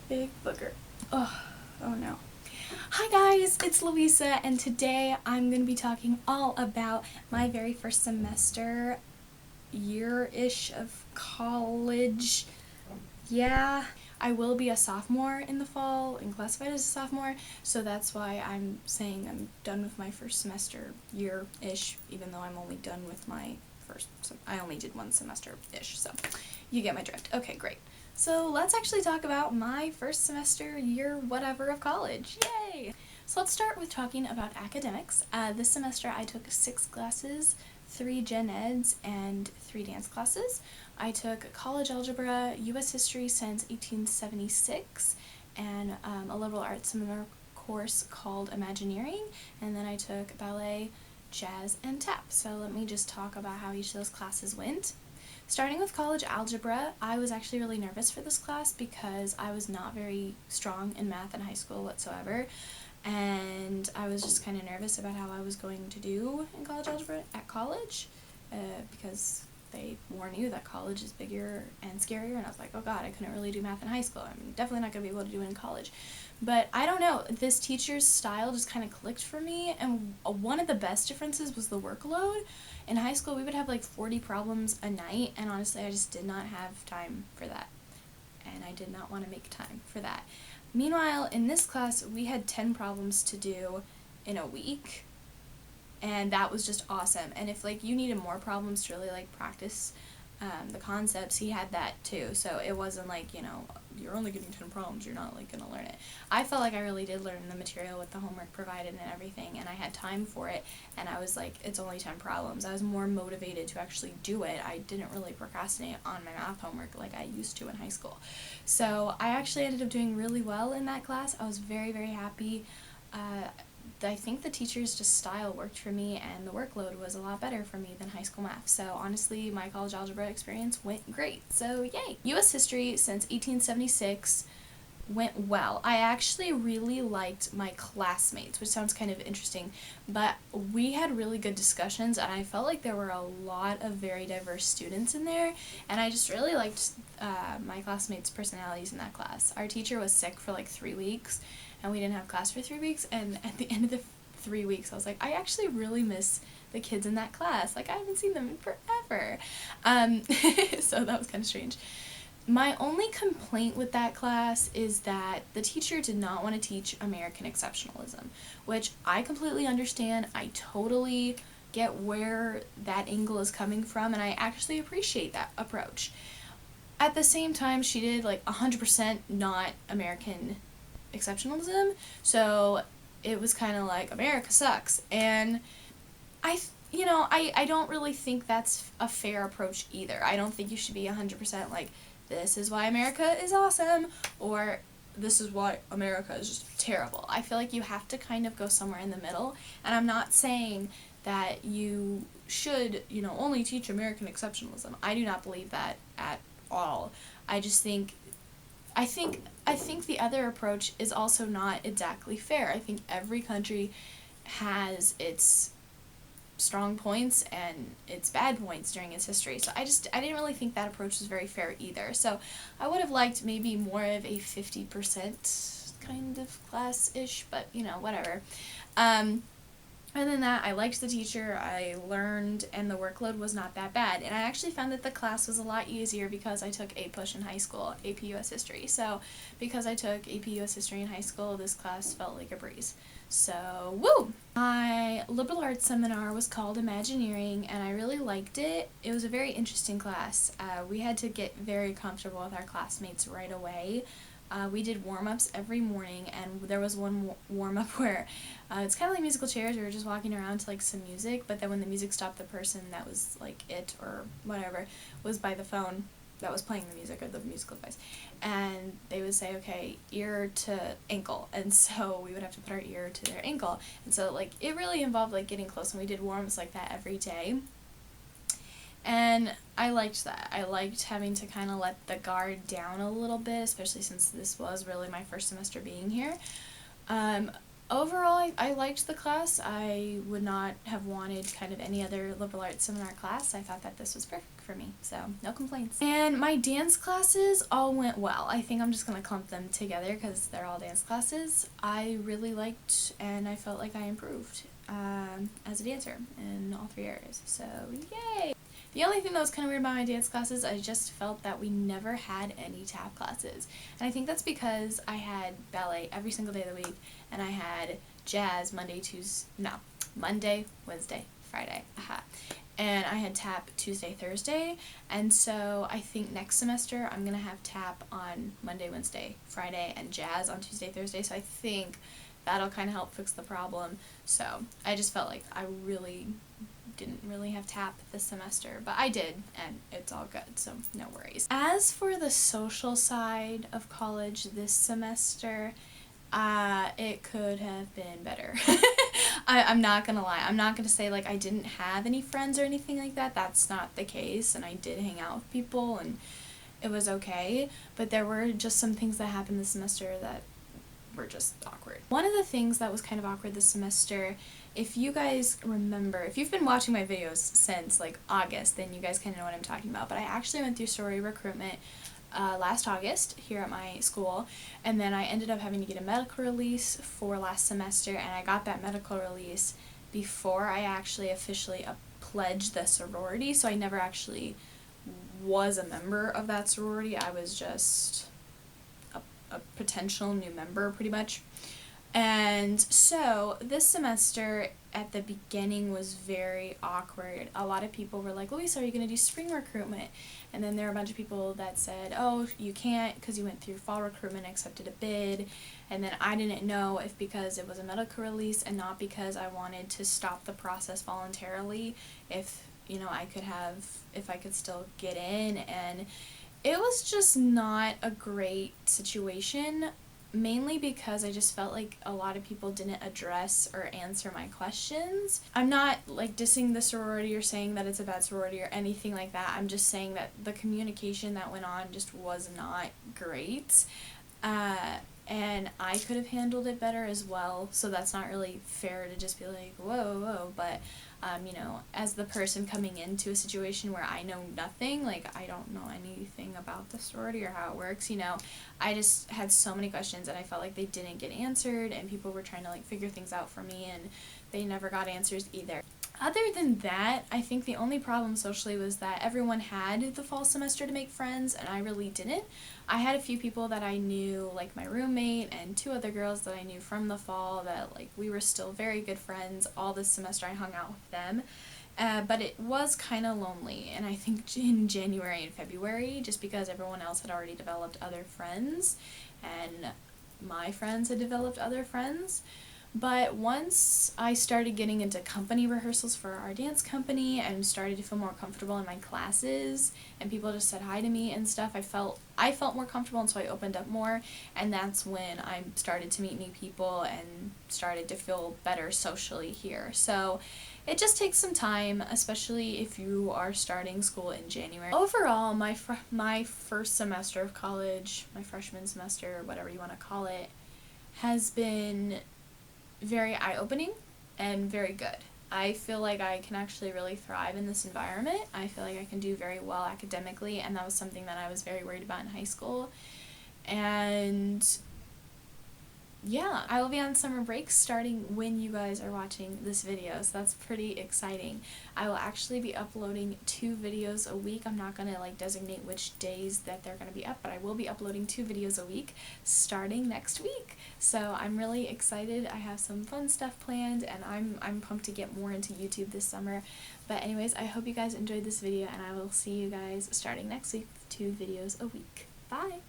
Big booger. Oh no. Hi guys, it's Louisa, and today I'm going to be talking all about my very first semester, year-ish of college. Yeah, I will be a sophomore in the fall and classified as a sophomore, so that's why I'm saying I'm done with my first semester year-ish, even though I'm only done with my I only did one semester-ish, so you get my drift. Okay, great. So let's actually talk about my first semester, year, whatever of college. Yay! So let's start with talking about academics. This semester I took 6 classes, 3 gen eds, and 3 dance classes. I took college algebra, U.S. history since 1876, and a liberal arts seminar course called Imagineering, and then I took ballet, jazz, and tap. So let me just talk about how each of those classes went. Starting with college algebra, I was actually really nervous for this class because I was not very strong in math in high school whatsoever, and I was just kind of nervous about how I was going to do in college algebra at college, because they warn you that college is bigger and scarier, and I was like, oh god, I couldn't really do math in high school. I'm definitely not going to be able to do it in college. But I don't know, this teacher's style just kind of clicked for me, and one of the best differences was the workload. In high school, we would have like 40 problems a night, and honestly, I just did not have time for that, and I did not want to make time for that. Meanwhile, in this class, we had 10 problems to do in a week, and that was just awesome. And if like you needed more problems to really like practice the concepts, he had that too. So it wasn't like, you know, you're only getting 10 problems, you're not like gonna learn it. I felt like I really did learn the material with the homework provided and everything, and I had time for it, and I was like, it's only 10 problems. I was more motivated to actually do it. I didn't really procrastinate on my math homework like I used to in high school. So I actually ended up doing really well in that class. I was very, very happy. I think the teacher's just style worked for me, and the workload was a lot better for me than high school math. So honestly, my college algebra experience went great. So yay! U.S. history since 1876 went well. I actually really liked my classmates, which sounds kind of interesting, but we had really good discussions, and I felt like there were a lot of very diverse students in there, and I just really liked my classmates' personalities in that class. Our teacher was sick for like 3 weeks, and we didn't have class for 3 weeks, and at the end of the 3 weeks, I was like, I actually really miss the kids in that class. Like, I haven't seen them in forever. So that was kind of strange. My only complaint with that class is that the teacher did not want to teach American exceptionalism, which I completely understand. I totally get where that angle is coming from, and I actually appreciate that approach. At the same time, she did like 100% not American exceptionalism, so it was kind of like, America sucks, and I don't really think that's a fair approach either. I don't think you should be 100% like, this is why America is awesome, or this is why America is just terrible. I feel like you have to kind of go somewhere in the middle, and I'm not saying that you should, only teach American exceptionalism. I do not believe that at all. I just think I think the other approach is also not exactly fair. I think every country has its strong points and its bad points during its history. So I didn't really think that approach was very fair either. So I would have liked maybe more of a 50% kind of class-ish, but whatever. Other than that, I liked the teacher, I learned, and the workload was not that bad. And I actually found that the class was a lot easier because I took APUSH in high school, AP US History. So because I took AP US History in high school, this class felt like a breeze. So, woo! My liberal arts seminar was called Imagineering, and I really liked it. It was a very interesting class. We had to get very comfortable with our classmates right away. We did warm-ups every morning, and there was one warm-up where it's kind of like musical chairs. We were just walking around to like some music, but then when the music stopped, the person that was like it or whatever was by the phone that was playing the music, or the musical device, and they would say, okay, ear to ankle, and so we would have to put our ear to their ankle, and so like it really involved like getting close, and we did warm-ups like that every day. And I liked that. I liked having to kind of let the guard down a little bit, especially since this was really my first semester being here. Overall, I liked the class. I would not have wanted kind of any other liberal arts seminar class. I thought that this was perfect for me, so no complaints. And my dance classes all went well. I think I'm just gonna clump them together because they're all dance classes. I really liked and I felt like I improved as a dancer in all 3 areas, so yay! The only thing that was kind of weird about my dance classes, I just felt that we never had any tap classes. And I think that's because I had ballet every single day of the week, and I had jazz Monday, Wednesday, Friday, and I had tap Tuesday, Thursday, and so I think next semester I'm going to have tap on Monday, Wednesday, Friday, and jazz on Tuesday, Thursday, so I think that'll kind of help fix the problem. So I just felt like I didn't really have tap this semester, but I did, and it's all good, so no worries. As for the social side of college this semester, it could have been better. I'm not gonna lie. I'm not gonna say like I didn't have any friends or anything like that. That's not the case, and I did hang out with people, and it was okay, but there were just some things that happened this semester that were just awkward. One of the things that was kind of awkward this semester, if you guys remember, if you've been watching my videos since like August, then you guys kind of know what I'm talking about, but I actually went through sorority recruitment last August here at my school, and then I ended up having to get a medical release for last semester, and I got that medical release before I actually officially pledged the sorority, so I never actually was a member of that sorority. I was just a potential new member, pretty much. And so this semester at the beginning was very awkward. A lot of people were like, Louisa, are you going to do spring recruitment? And then there were a bunch of people that said, oh, you can't because you went through fall recruitment, accepted a bid. And then I didn't know if because it was a medical release and not because I wanted to stop the process voluntarily, if, you know, if I could still get in. And it was just not a great situation, mainly because I just felt like a lot of people didn't address or answer my questions. I'm not like dissing the sorority or saying that it's a bad sorority or anything like that. I'm just saying that the communication that went on just was not great. And I could have handled it better as well, so that's not really fair to just be like, whoa, but, you know, as the person coming into a situation where I know nothing, like, I don't know anything about the sorority or how it works, you know, I just had so many questions, and I felt like they didn't get answered, and people were trying to, like, figure things out for me, and they never got answers either. Other than that, I think the only problem socially was that everyone had the fall semester to make friends, and I really didn't. I had a few people that I knew, like my roommate and 2 other girls that I knew from the fall that, like, we were still very good friends. All this semester I hung out with them. But it was kind of lonely, and I think in January and February, just because everyone else had already developed other friends, and my friends had developed other friends. But once I started getting into company rehearsals for our dance company and started to feel more comfortable in my classes, and people just said hi to me and stuff, I felt more comfortable, and so I opened up more, and that's when I started to meet new people and started to feel better socially here. So it just takes some time, especially if you are starting school in January. Overall, my first semester of college, my freshman semester, whatever you want to call it, has been very eye-opening and very good. I feel like I can actually really thrive in this environment. I feel like I can do very well academically, and that was something that I was very worried about in high school. And yeah, I will be on summer break starting when you guys are watching this video, so that's pretty exciting. I will actually be uploading 2 videos a week. I'm not going to like designate which days that they're going to be up, but I will be uploading 2 videos a week starting next week. So I'm really excited. I have some fun stuff planned, and I'm pumped to get more into YouTube this summer. But anyways, I hope you guys enjoyed this video, and I will see you guys starting next week with 2 videos a week. Bye!